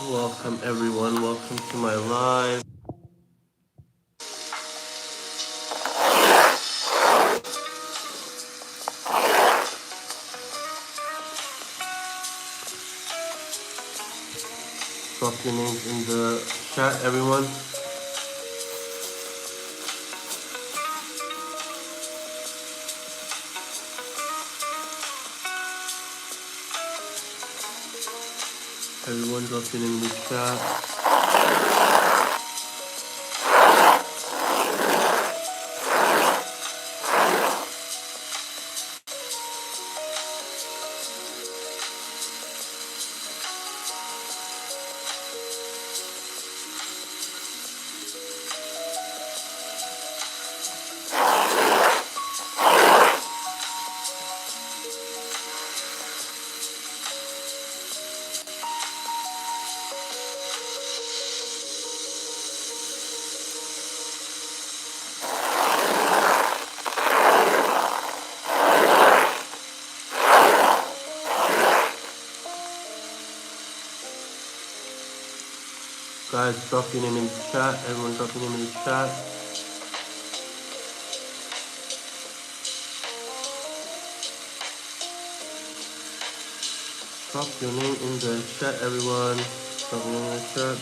Welcome everyone, welcome to my live. Drop your names in the chat, everyone. Everyone drop your name in the chat. Guys, drop your name in the chat. Everyone drop your name in the chat. Drop your name in the chat, everyone. Drop your name in the chat.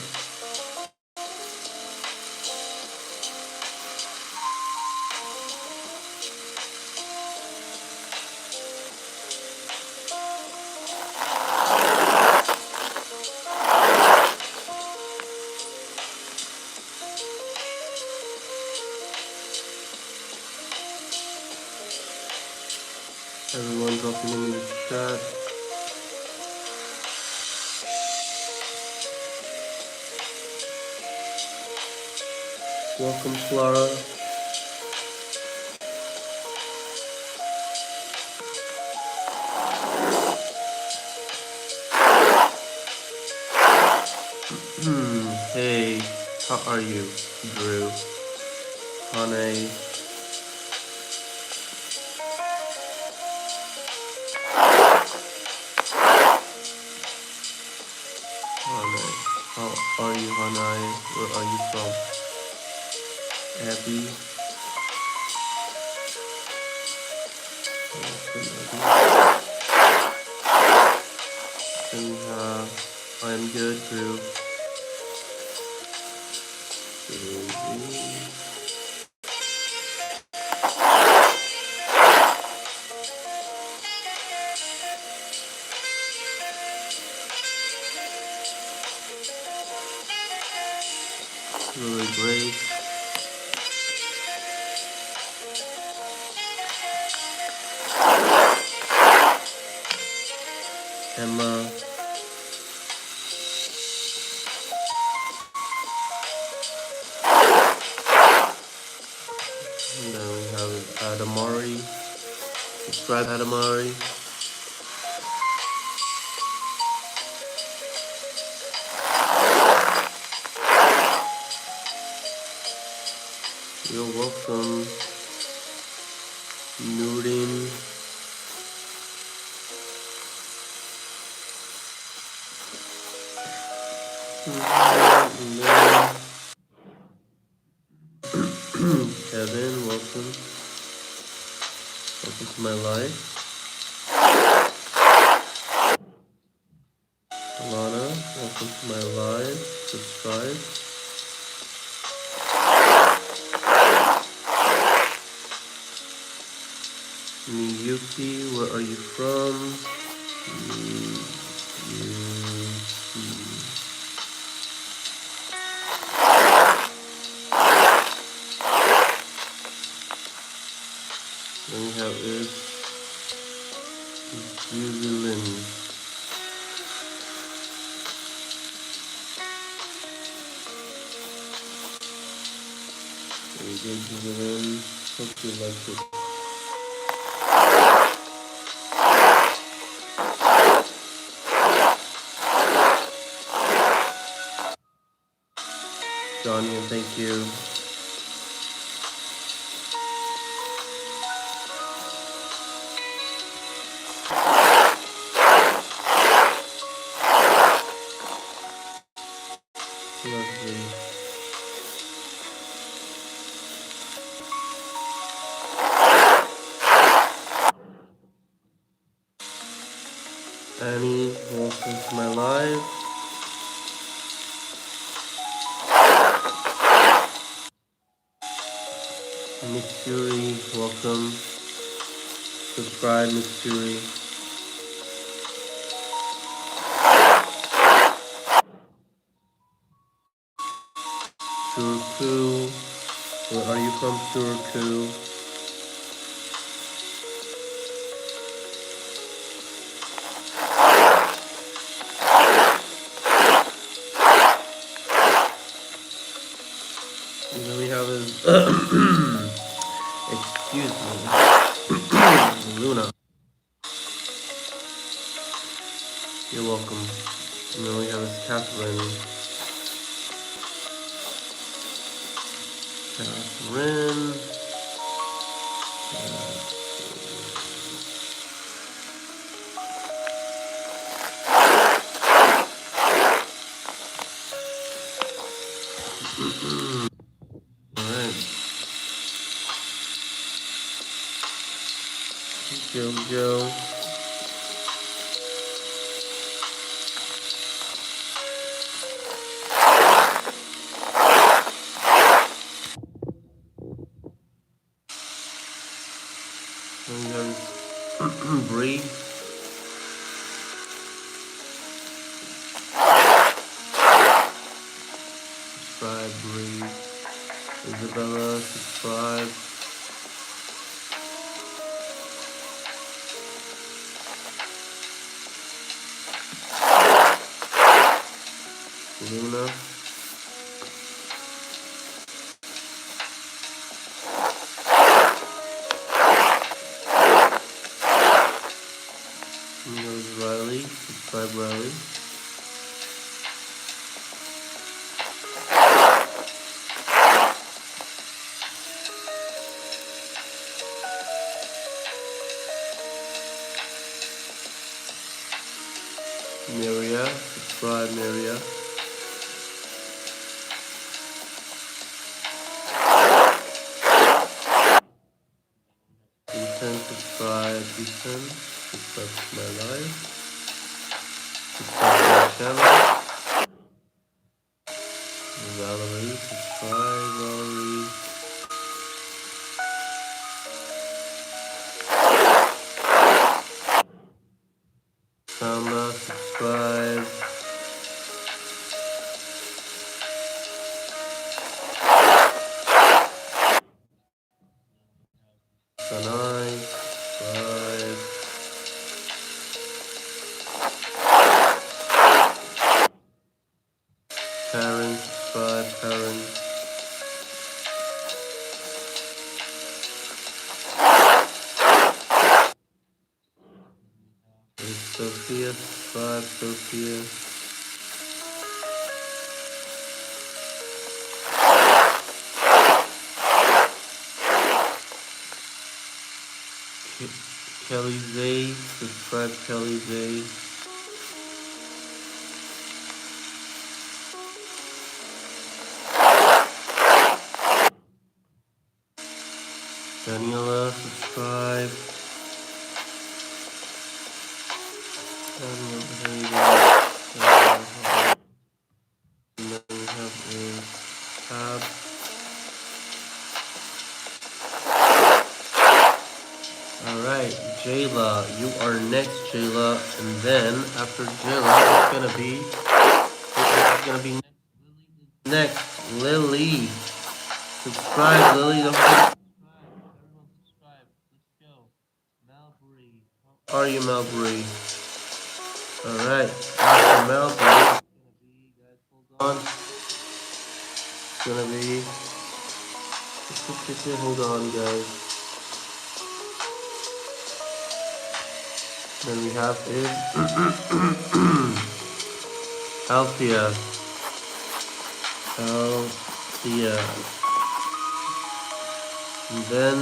Everyone drop your name in the chat. Welcome, Clara. Hey, how are you, Drew? Hane. Hane. How are you, Hane? Where are you from? Abby. I'm good, Drew. Really great. Emma. And then we have Adamari. Subscribe, Adamari. You're welcome. Nurin. Kevin, welcome. Welcome to my life. Alana, welcome to my live. Subscribe. Miyuki, where are you from? Miyuki. Then we have is Jubilin. There you go, Jubilin. Hope you like it. Johnny, and thank you. Leslie. Annie, welcome to my live. Mitsuri, welcome. Subscribe, Mitsuri. Suruku, where are you from, Suruku? And then we have his, excuse me, Luna. You're welcome. And then we have his Catherine. Catherine. Alright. Jojo. And we have Bree. Subscribe, Bree. Isabella, subscribe. Luna. And there's Riley. Subscribe, Riley. Maria. Subscribe, Maria. Ethan, subscribe. Ethan. Subscribe to my live. Subscribe to my channel. Valerie, subscribe, Valerie. Samba, subscribe. Sanai, subscribe. Karen, subscribe, Karen. And Sophia, subscribe, Sophia. Kelly Zay, subscribe, Kelly Zay. Daniela, subscribe. Daniela, there you go. And then we have a tab. Alright, Jayla, you are next, Jayla. And then after Jayla, it's gonna be next, Lily. Subscribe, Lily. Don't forget to subscribe. Everyone subscribe. Let's go. Malbury. How are you, Malbury? Alright, after Malbury, it's gonna be, guys, hold on. It's gonna be, hold on, guys. Then we have is Althea. Althea. And then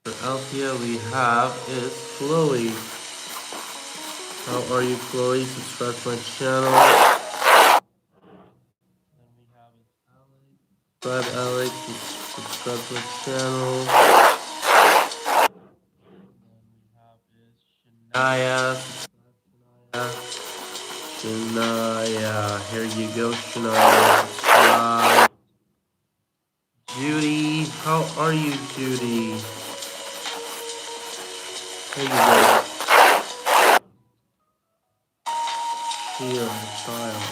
for Althea we have is Chloe. How are you, Chloe? Subscribe to my channel. Then we have Alex. Subscribe, Alex. Subscribe to my channel. Then we have Shania. Shania. Here you go, Shania. Subscribe. Judy. How are you, Judy? Here you go. Here, child.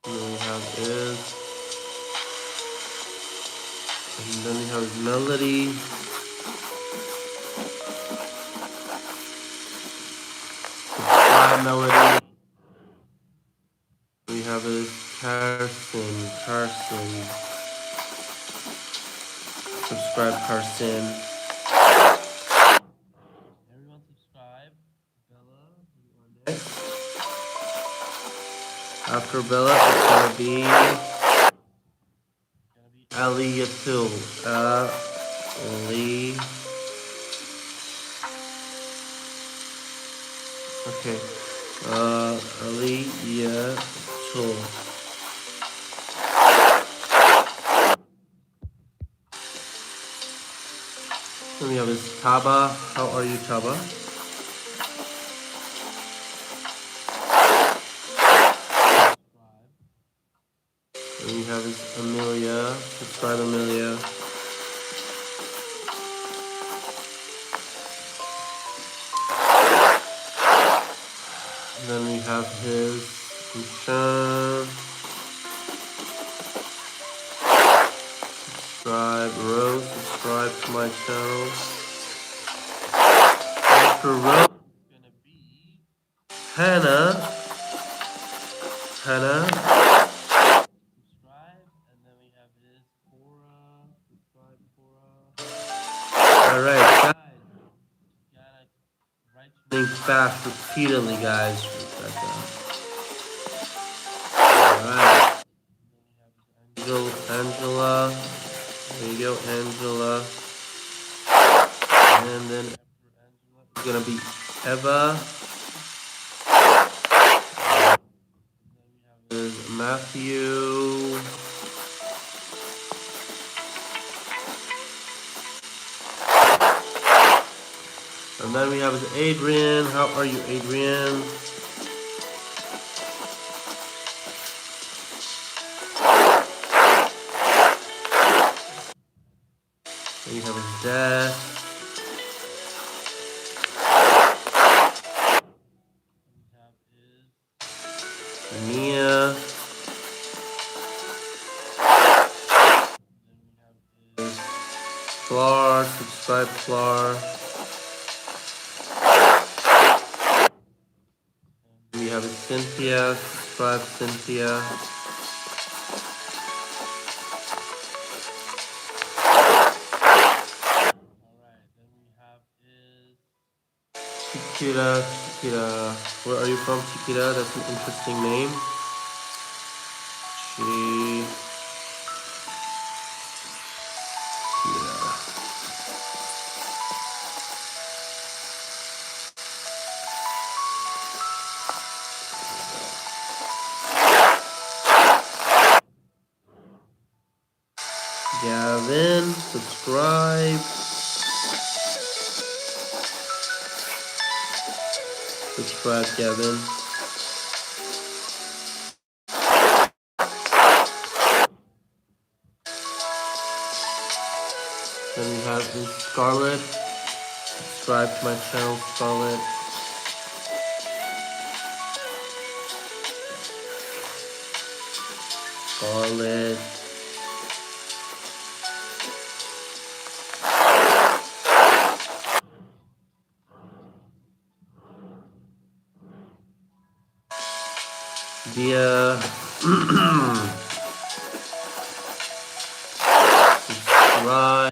Here we have is. And then we have Melody. Subscribe, Melody. We have is Carson. Carson. Subscribe, Carson. Everyone subscribe. Bella, you are next. After Bella, it's gonna be Aliyatul. Ali. Okay. Aliyatul. Then we have is Taba. How are you, Taba? Then we have is Amelia. Subscribe, Amelia. And then we have his Sean. Subscribe, Rose. Subscribe to my channel. After Rose, it's gonna be Hannah. Hannah. Subscribe, and then we have his Cora. Subscribe, Cora. All right, guys. You gotta write your name fast repeatedly, guys. Alright. Angela. There you go, Angela. And then after Angela, it's gonna be Eva. And then we have Matthew. And then we have Adrian. How are you, Adrian? Then you have his dad. Mia. Then we have his Flar. Subscribe, Flar. And we have his Cynthia. Subscribe, Cynthia. Chiquita, Chiquita. Where are you from, Chiquita? That's an interesting name. Chiquita. Gavin, subscribe. Subscribe, Gavin. Then we have Scarlett. Subscribe to my channel, Scarlett. Scarlett. Dia. Subscribe.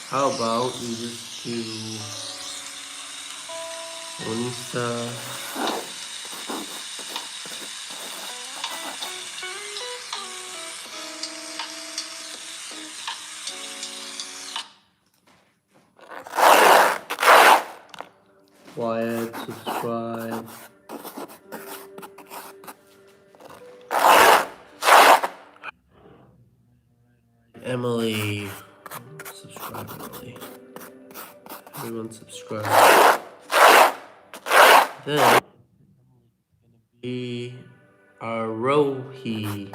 How about we just do Onisa. Wyatt, subscribe. Emily, subscribe, Emily. Everyone subscribe. Then be Arohi.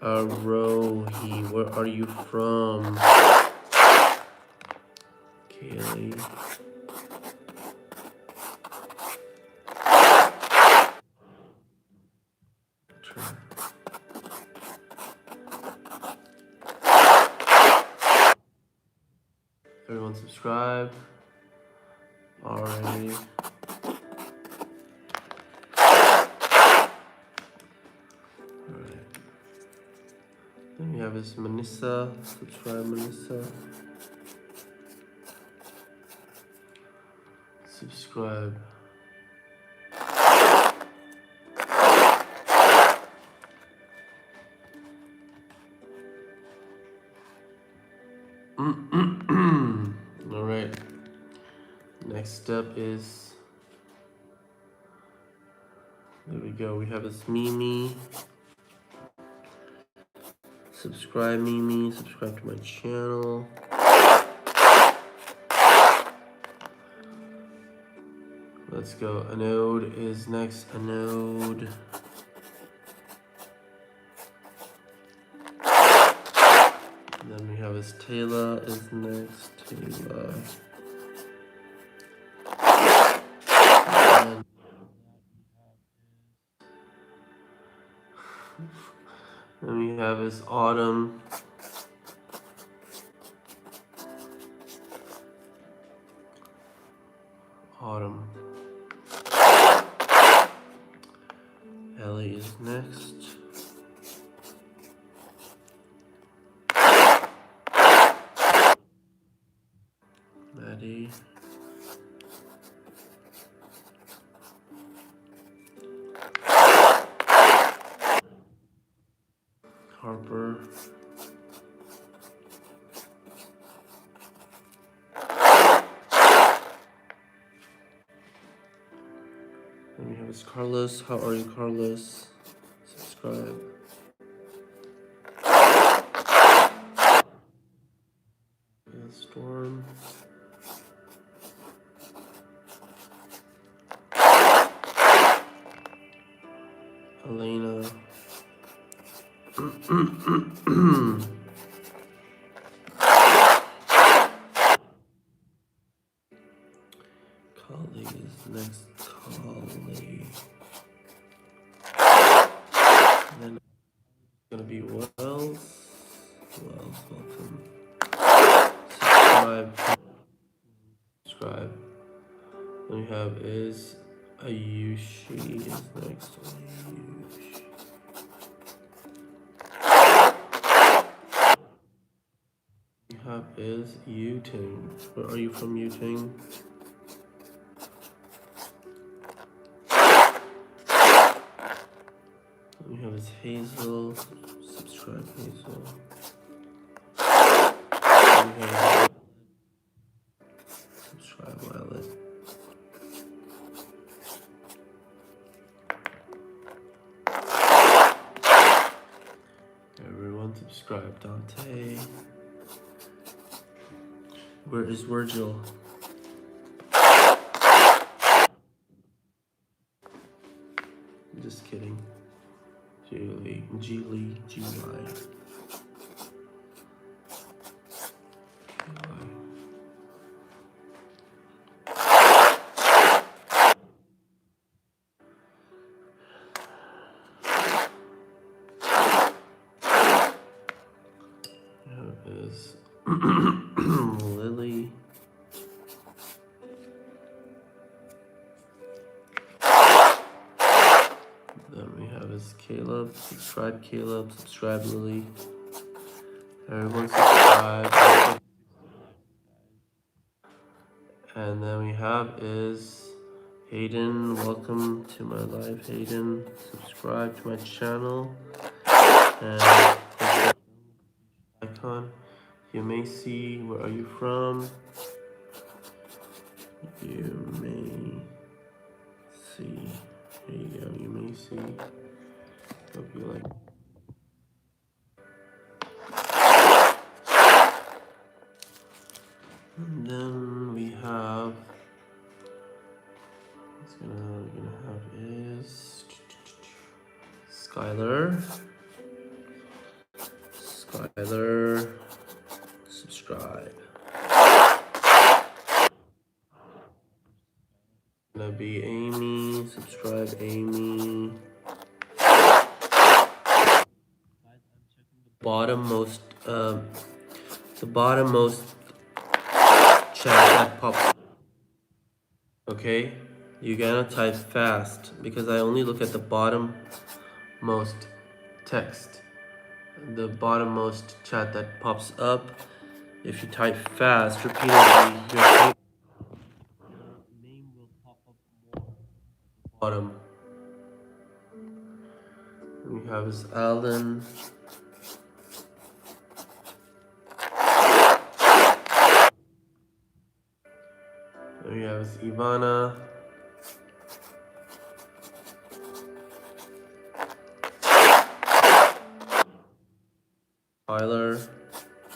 Arohi, where are you from? Kaylee. Everyone subscribe. Alrighty. Alright. Then we have this Manissa. Subscribe, Manissa. Subscribe. Alright. Next step is, there we go. We have this Mimi. Subscribe, Mimi. Subscribe to my channel. Let's go. Anode is next. Anode. And then we have this Taylor is next. Taylor. And then we have this Autumn. Autumn. Ellie is next. Maddie. Harper. Then we have this Carlos. How are you, Carlos? Subscribe. Storm. Elena. Collie is next. Collie. And then it's gonna be Wells. Wells, welcome. Subscribe. Subscribe. Then we have is Ayushi is next. Ayushi. We have is Yuting. Where are you from, Yuting? We have is Hazel. Subscribe, Hazel. We have subscribe, Violet. Everyone subscribe, Dante. Where is Virgil? Just kidding. Julie, Julie, July. Is Lily. Then we have is Caleb. Subscribe, Caleb. Subscribe, Lily. Everyone subscribe. And then we have is Hayden. Welcome to my live, Hayden. Subscribe to my channel. And icon. You may see, where are you from? You may Hope you like. And then we have. What's we're gonna have is Skylar. Skylar, subscribe. Gonna be Amy, subscribe Amy. Bottommost, the bottommost chat that pops. Okay, you gotta type fast because I only look at the bottommost text, the bottommost chat that pops up. If you type fast repeatedly, your name will pop up more. Bottom. We have is Alan. Then we have is Ivana. Tyler.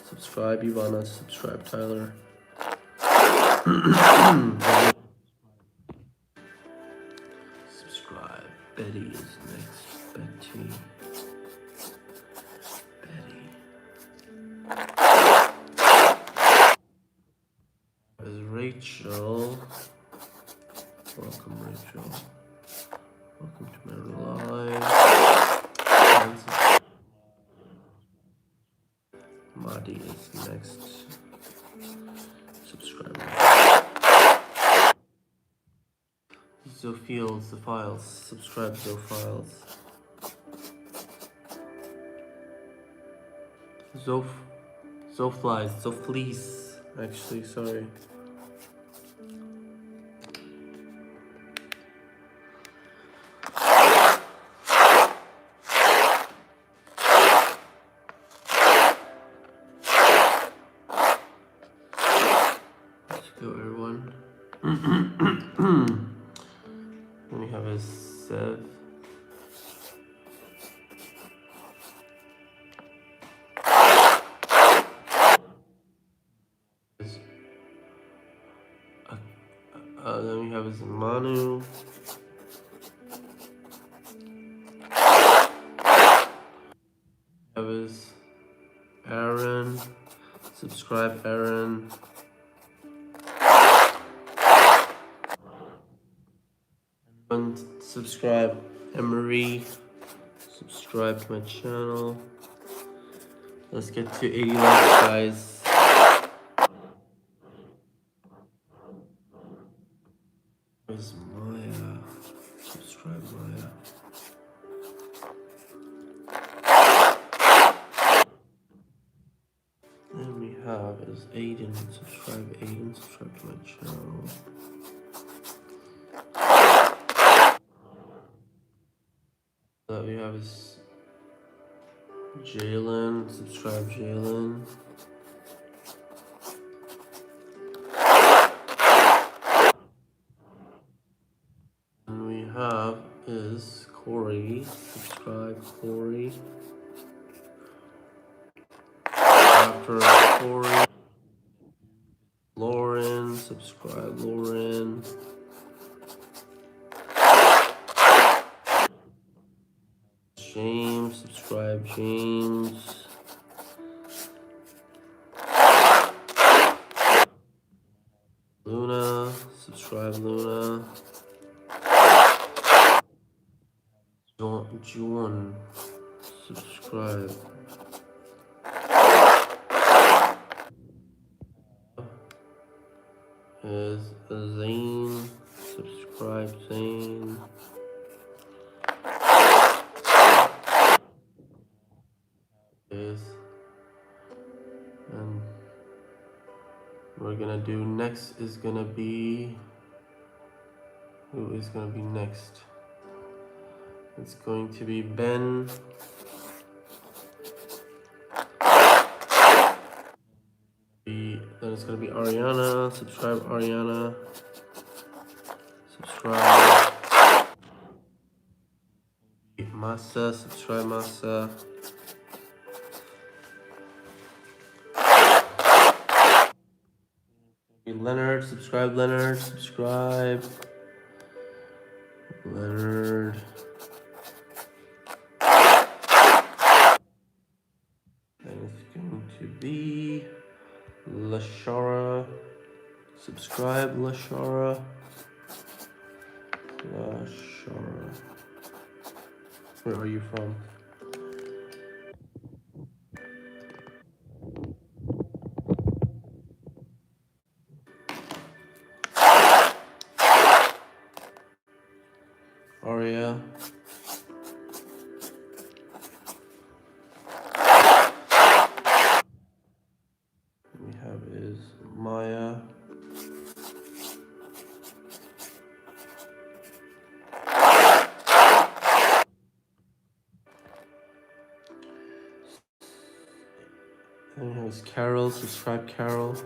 Subscribe Ivana. Subscribe Tyler. Subscribe. Betty is next. Betty. Is Rachel. Welcome, Rachel. Welcome to my live. Madi is next. Subscribe. Zophiels, the files. Subscribe Zophiles. Zoflies, Zofleece. Actually, sorry. Let's go, everyone. Then we have a Sev. Then we have is Manu. We have is Aaron. Subscribe Aaron. And subscribe Emery. Subscribe to my channel. Let's get to 80 likes, guys. Where's Maya? Subscribe Maya. Then we have is Aiden. Subscribe Aiden. Subscribe to my channel. That we have is Jalen. Subscribe Jalen. And we have is Corey. Subscribe Corey. After Corey, Lauren. Subscribe Lauren. James. Subscribe James. Luna. Subscribe Luna. John. Subscribe. Is Zane. Subscribe Zane. Is and we're gonna do next is gonna be who is gonna be next? It's going to be Ben. Then it's gonna be Ariana. Subscribe Ariana. Subscribe Masa, subscribe Masa. Leonard, subscribe Leonard, subscribe. Leonard. And it's going to be Lashara. Subscribe Lashara. Lashara. Where are you from? Aria. We have is Maya. And we have Carol. Subscribe Carol.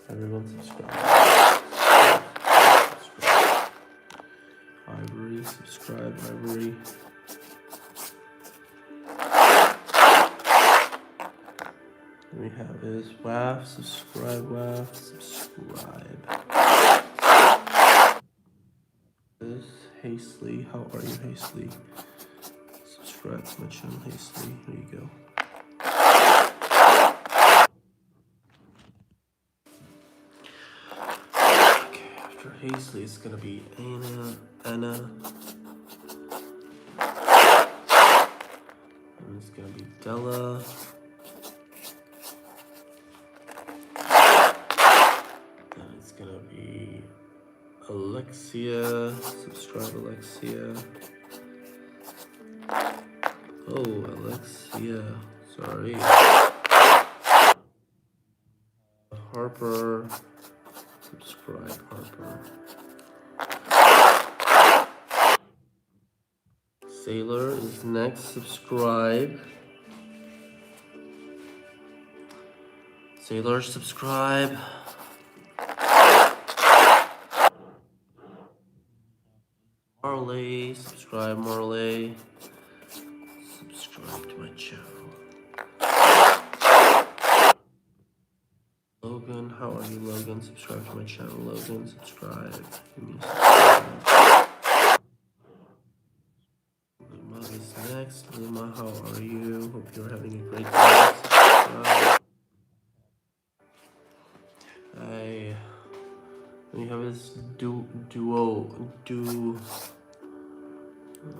Everyone subscribe. Ivory, subscribe Ivory. And we have is WAF, subscribe WAF, subscribe. This Hastely, how are you Hastely? Subscribe to my channel Hastely, here you go. Okay, after Hastely it's gonna be Anna. And it's gonna be Della. Then it's gonna be Alexia, subscribe Alexia. Oh, Alexia, sorry. Harper, subscribe Harper. Sailor is next, subscribe. Sailor, subscribe. Marley, subscribe Marley. Subscribe to my channel. Logan, how are you Logan? Subscribe to my channel Logan, subscribe. Give me a subscribe. Luma is next. Luma, how are you? Hope you're having a great day. Subscribe. We have this duo.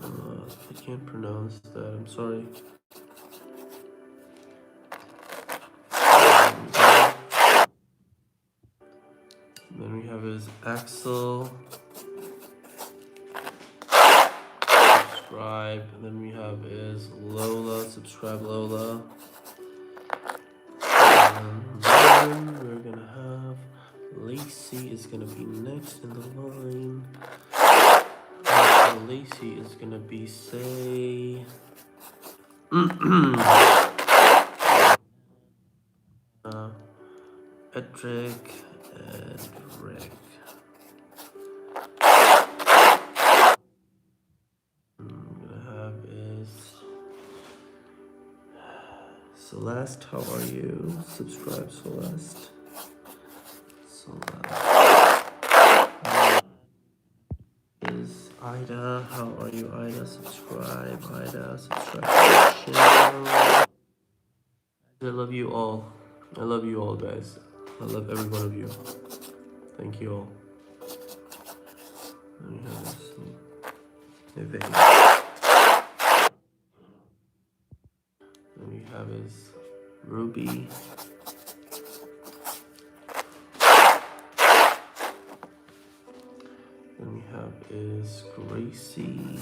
I can't pronounce that. I'm sorry. And then we have his Axel. Subscribe. And then we have is Lola. Subscribe Lola. And then we're gonna have Lacey is gonna be next in the line. And Lacey is gonna be say Edric and Rick. I'm gonna have is Celeste. How are you? Subscribe Celeste. Is Ida. How are you, Ida? Subscribe, Ida. Subscribe to the channel. I love you all. I love you all, guys. I love every one of you. Thank you all. Let me have this. Then we have is Ruby. Then we have is Gracie.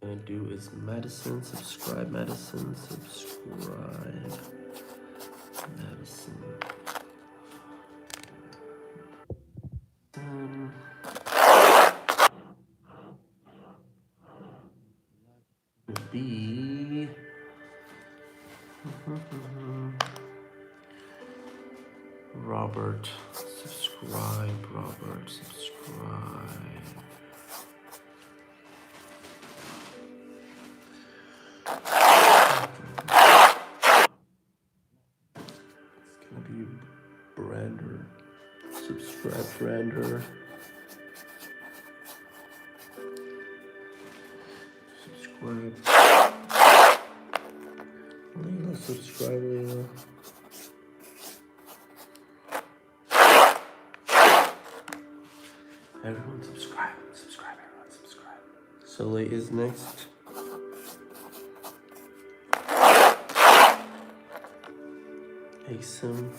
Gonna do is Madison. Subscribe Madison. Subscribe Madison. Be Robert, subscribe. Robert, subscribe. It's gonna be Brander. Subscribe, Brander. Subscribe. Layla, subscribe, Layla. Everyone subscribe. Subscribe, everyone subscribe. Soleil is next. Asim.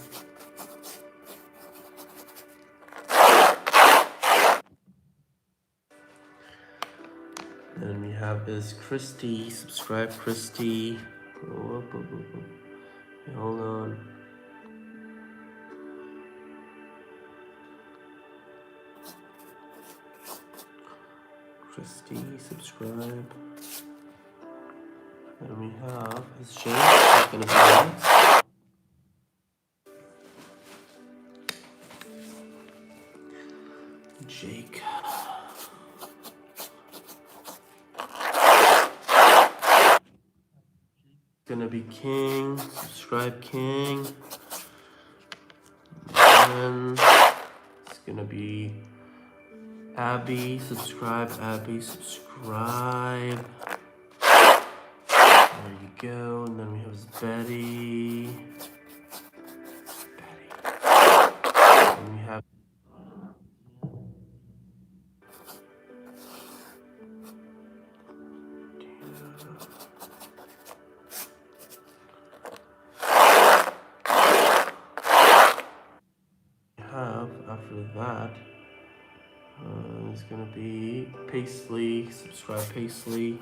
Then we have is Christy. Subscribe, Christy. Oh, hey, hold on. Christy, subscribe. Then we have is James. He's gonna be next. Jake. Gonna be King. Subscribe, King. And it's gonna be Abby. Subscribe, Abby. Subscribe. There you go. And then we have Betty. And we have after that it's gonna be Paisley. Subscribe, Paisley.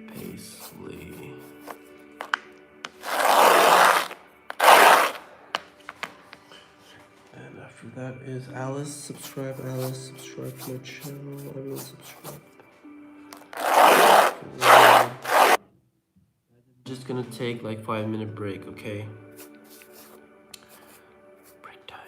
Paisley. And after that is Alice. Subscribe, Alice. Subscribe to my channel. Everyone subscribe. Just gonna take like 5-minute break, okay? Break time.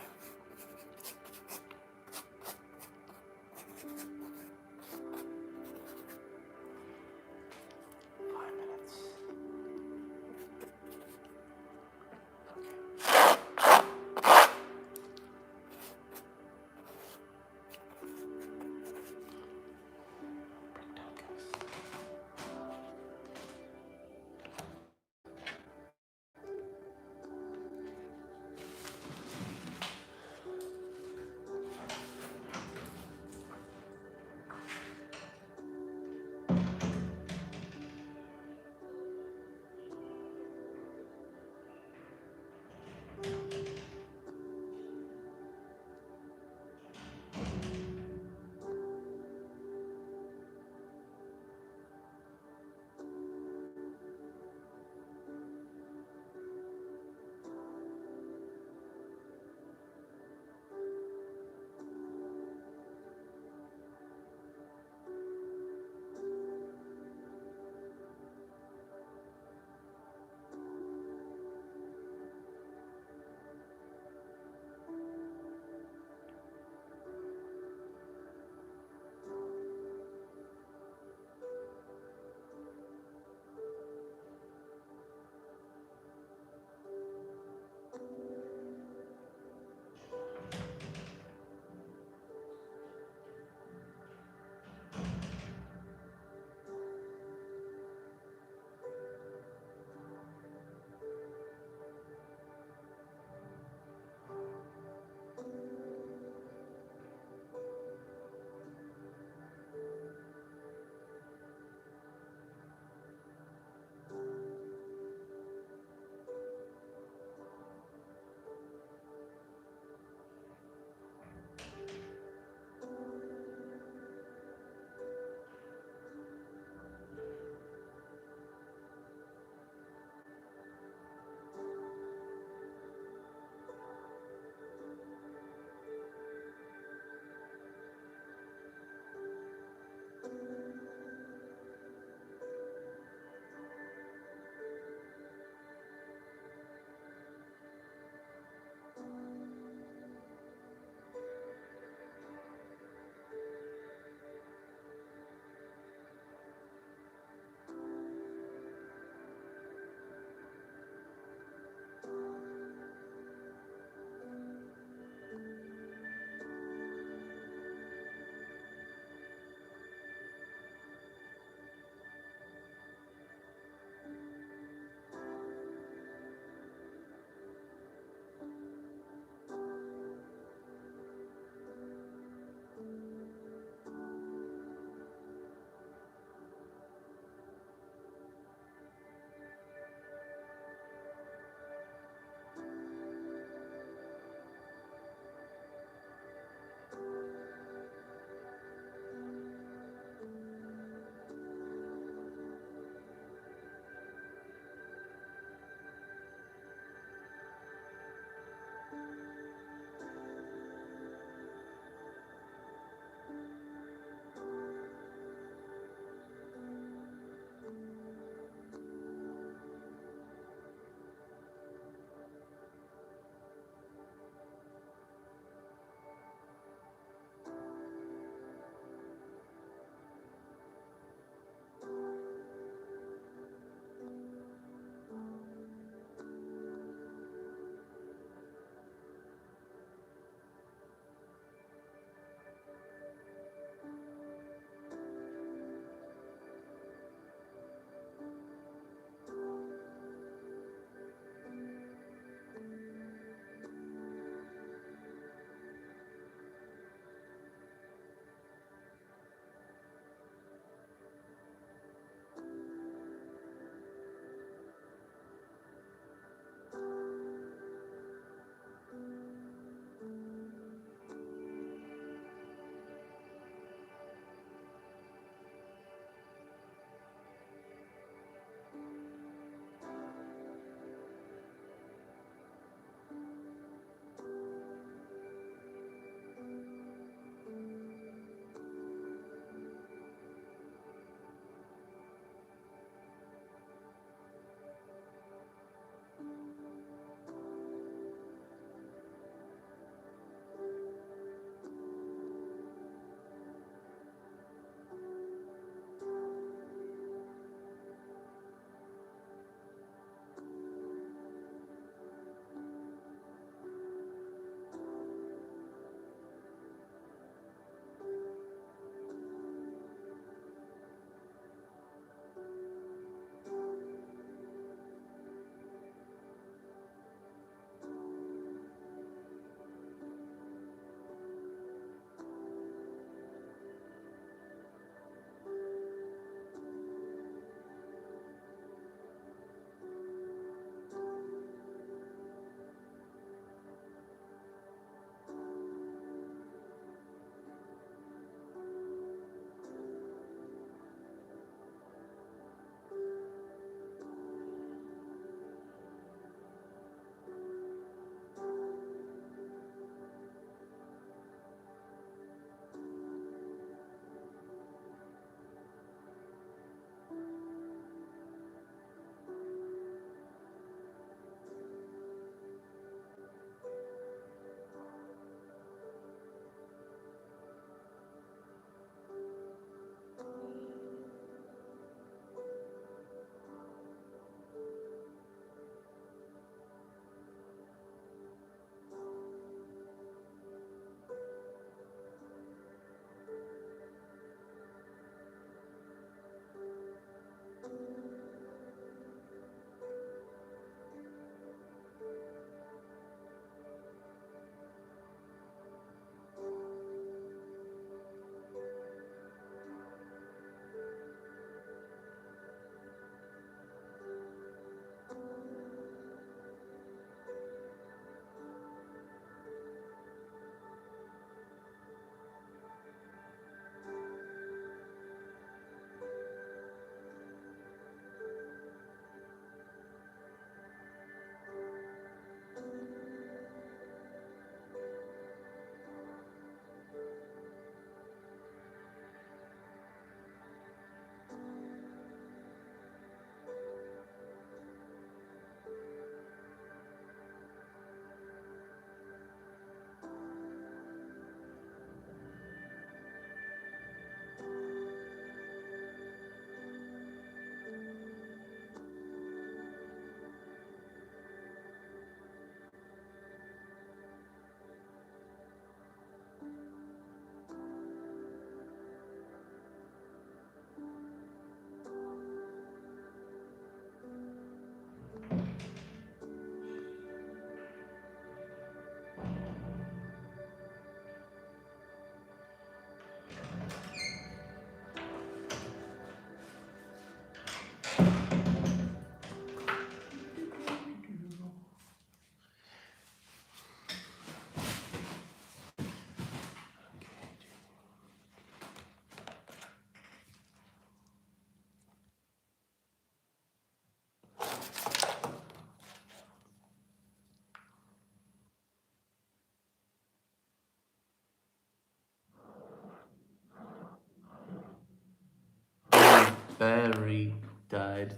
battery died.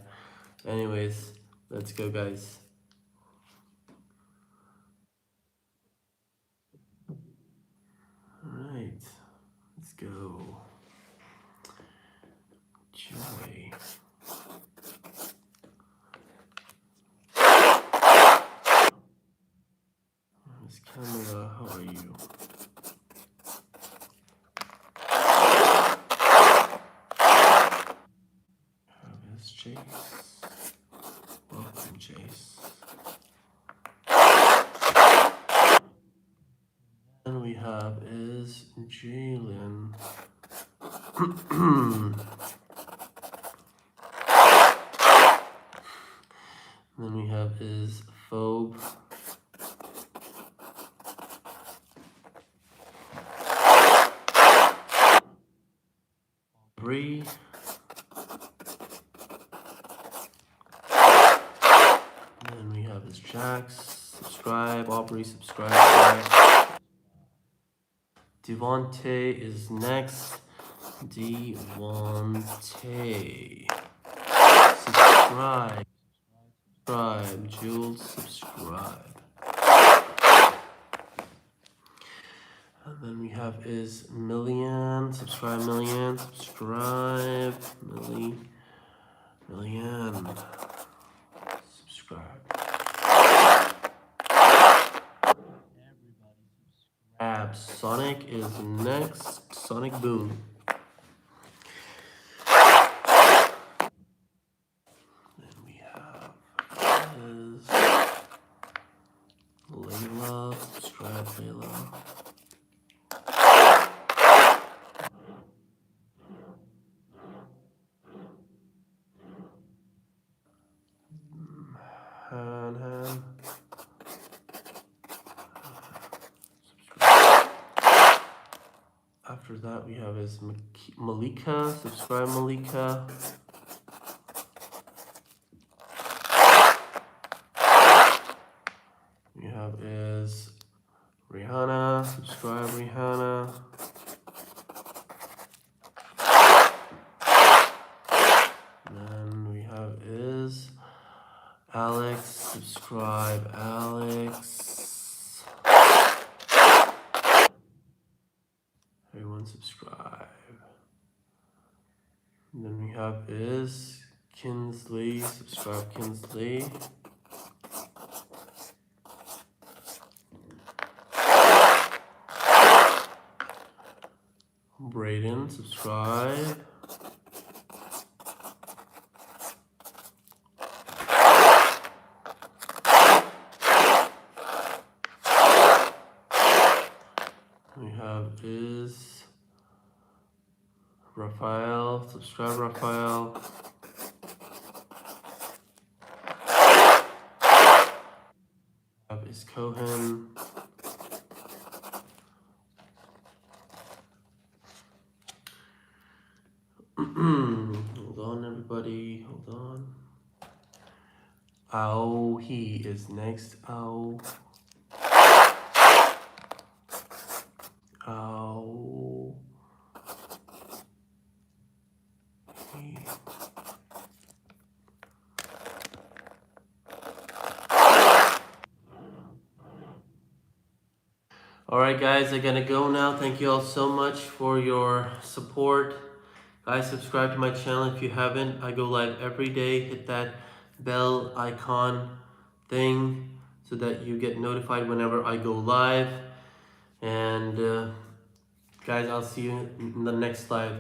Anyways, let's go, guys. All right, let's go. Joy. Miss Camera, how are you? How is Chase? Welcome, Chase. And we have is Jalen. Then we have is Phobe. Bree. Then we have is Jax. Subscribe. Aubrey, subscribe. Devontae is next. Devontae. Subscribe. Subscribe. Jules, subscribe. And then we have is Millian. Subscribe, Millian. Subscribe. Millian. Subscribe. Sonic is next. Sonic Boom. Then we have is Layla. Subscribe, Layla. Han. After that, we have is Malika. Subscribe, Malika. We have is Rihanna. Subscribe, Rihanna. Then we have is Alex. Subscribe, Alex. Everyone subscribe. And then we have is Kinsley. Subscribe, Kinsley. Brayden, subscribe. We have is Raphael. Subscribe, Raphael. Have is Cohen. Hold on, everybody. Hold on. Ow, he is next. Ow. Ow. He. Alright guys, I gotta go now. Thank you all so much for your support. Guys, subscribe to my channel if you haven't. I go live every day. Hit that bell icon thing so that you get notified whenever I go live. And guys, I'll see you in the next live.